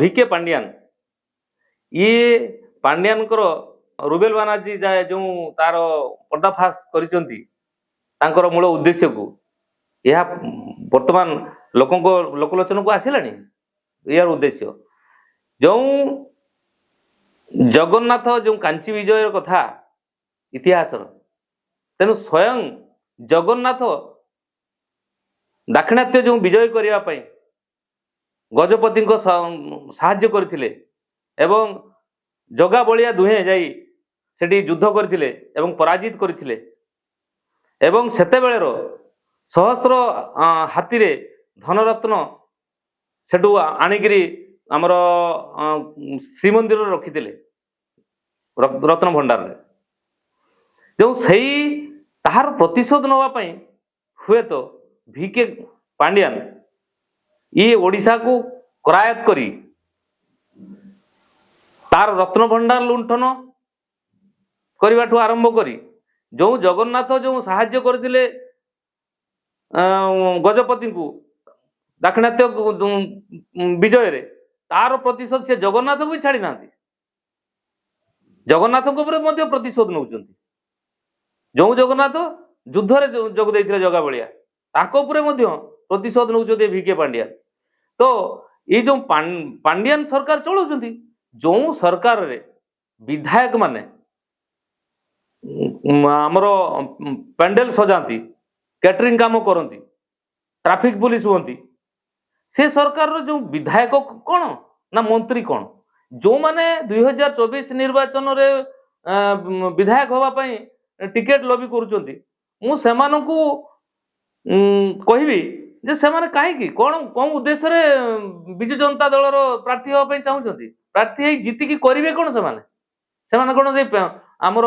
V K Pandian ଇଏ ପାଣ୍ଡିଆନଙ୍କର ରୁବେଲ ବାନାର୍ଜୀ ଯେଉଁ ତାର ପର୍ଦ୍ଦାଫାଶ କରିଛନ୍ତି ତାଙ୍କର ମୂଳ ଉଦ୍ଦେଶ୍ୟକୁ ଏହା ବର୍ତ୍ତମାନ ଲୋକଲୋଚନକୁ ଆସିଲାଣି। ଏହାର ଉଦ୍ଦେଶ୍ୟ ଯେଉଁ ଜଗନ୍ନାଥ ଯେଉଁ କାଞ୍ଚି ବିଜୟର କଥା ଇତିହାସର, ତେଣୁ ସ୍ୱୟଂ ଜଗନ୍ନାଥ ଦାକ୍ଷିଣାତ୍ୟ ଯେଉଁ ବିଜୟ କରିବା ପାଇଁ ଗଜପତିଙ୍କ ସାହାଯ୍ୟ କରିଥିଲେ ଏବଂ ଜଗା ବଳିଆ ଦୁହେଁ ଯାଇ ସେଠି ଯୁଦ୍ଧ କରିଥିଲେ ଏବଂ ପରାଜିତ କରିଥିଲେ ଏବଂ ସେତେବେଳର ସହସ୍ର ହାତୀରେ ଧନରତ୍ନ ସେଠୁ ଆଣିକିରି ଆମର ଶ୍ରୀମନ୍ଦିରରେ ରଖିଥିଲେ ରତ୍ନ ଭଣ୍ଡାରରେ। ଯେଉଁ ସେଇ ତାହାର ପ୍ରତିଶୋଧ ନେବା ପାଇଁ ହୁଏତ ଭିକେ ପାଣ୍ଡିଆନ ଇଏ ଓଡ଼ିଶାକୁ କରାୟତ କରି ତାର ରତ୍ନ ଭଣ୍ଡାର ଲୁଣ୍ଠନ କରିବାଠୁ ଆରମ୍ଭ କରି ଯେଉଁ ଜଗନ୍ନାଥ ଯେଉଁ ସାହାଯ୍ୟ କରିଥିଲେ ଗଜପତିଙ୍କୁ ଦାକ୍ଷିଣାତ୍ୟ ବିଜୟରେ ତାର ପ୍ରତିଶୋଧ ସେ ଜଗନ୍ନାଥକୁ ବି ଛାଡ଼ି ନାହାନ୍ତି, ଜଗନ୍ନାଥଙ୍କ ଉପରେ ମଧ୍ୟ ପ୍ରତିଶୋଧ ନେଉଛନ୍ତି। ଯେଉଁ ଜଗନ୍ନାଥ ଯୁଦ୍ଧରେ ଯୋଗ ଦେଇଥିଲେ ଜଗା ବଳିଆ ତାଙ୍କ ଉପରେ ମଧ୍ୟ ପ୍ରତିଶୋଧ ନେଉଛନ୍ତି ଭିକେ ପାଣ୍ଡିଆନ। ତ ଏଇ ଯେଉଁ ପାଣ୍ଡିଆନ ସରକାର ଚଳାଉଛନ୍ତି, ଯେଉଁ ସରକାରରେ ବିଧାୟକ ମାନେ ଆମର ପ୍ୟାଣ୍ଡେଲ ସଜାନ୍ତି, କ୍ୟାଟରିଂ କାମ କରନ୍ତି, ଟ୍ରାଫିକ ପୁଲିସ ହୁଅନ୍ତି, ସେ ସରକାରର ଯେଉଁ ବିଧାୟକ କ'ଣ ନା ମନ୍ତ୍ରୀ କ'ଣ, ଯେଉଁମାନେ 2024 ନିର୍ବାଚନରେ ବିଧାୟକ ହେବା ପାଇଁ ଟିକେଟ ଲବି କରୁଛନ୍ତି, ମୁଁ ସେମାନଙ୍କୁ କହିବି ଯେ ସେମାନେ କାହିଁକି କ'ଣ ଉଦ୍ଦେଶ୍ୟରେ ବିଜୁ ଜନତା ଦଳର ପ୍ରାର୍ଥୀ ହେବା ପାଇଁ ଚାହୁଁଛନ୍ତି? ପ୍ରାର୍ଥୀ ହେଇ ଜିତିକି କରିବେ କ'ଣ? ସେମାନେ କ'ଣ ଆମର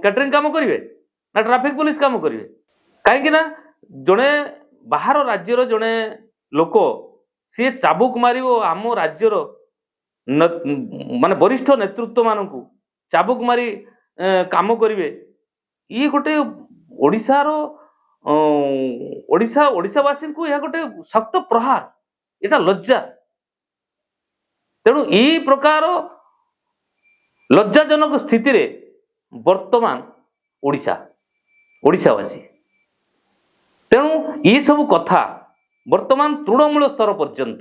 କ୍ୟାଟରିଂ କାମ କରିବେ ନା ଟ୍ରାଫିକ ପୁଲିସ କାମ କରିବେ? କାହିଁକି ନା ଜଣେ ବାହାର ରାଜ୍ୟର ଜଣେ ଲୋକ ସିଏ ଚାବୁକ ମାରିବ ଆମ ରାଜ୍ୟର ମାନେ ବରିଷ୍ଠ ନେତୃତ୍ୱ ମାନଙ୍କୁ ଚାବୁକ ମାରି କାମ କରିବେ, ଇଏ ଗୋଟେ ଓଡ଼ିଶାବାସୀଙ୍କୁ ଏହା ଗୋଟେ ଶକ୍ତ ପ୍ରହାର, ଏଇଟା ଲଜ୍ଜା। ତେଣୁ ଏଇ ପ୍ରକାର ଲଜ୍ଜାଜନକ ସ୍ଥିତିରେ ବର୍ତ୍ତମାନ ଓଡ଼ିଶାବାସୀ, ତେଣୁ ଏଇ ସବୁ କଥା ବର୍ତ୍ତମାନ ତୃଣମୂଳ ସ୍ତର ପର୍ଯ୍ୟନ୍ତ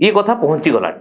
ଏ କଥା ପହଞ୍ଚିଗଲାଣି।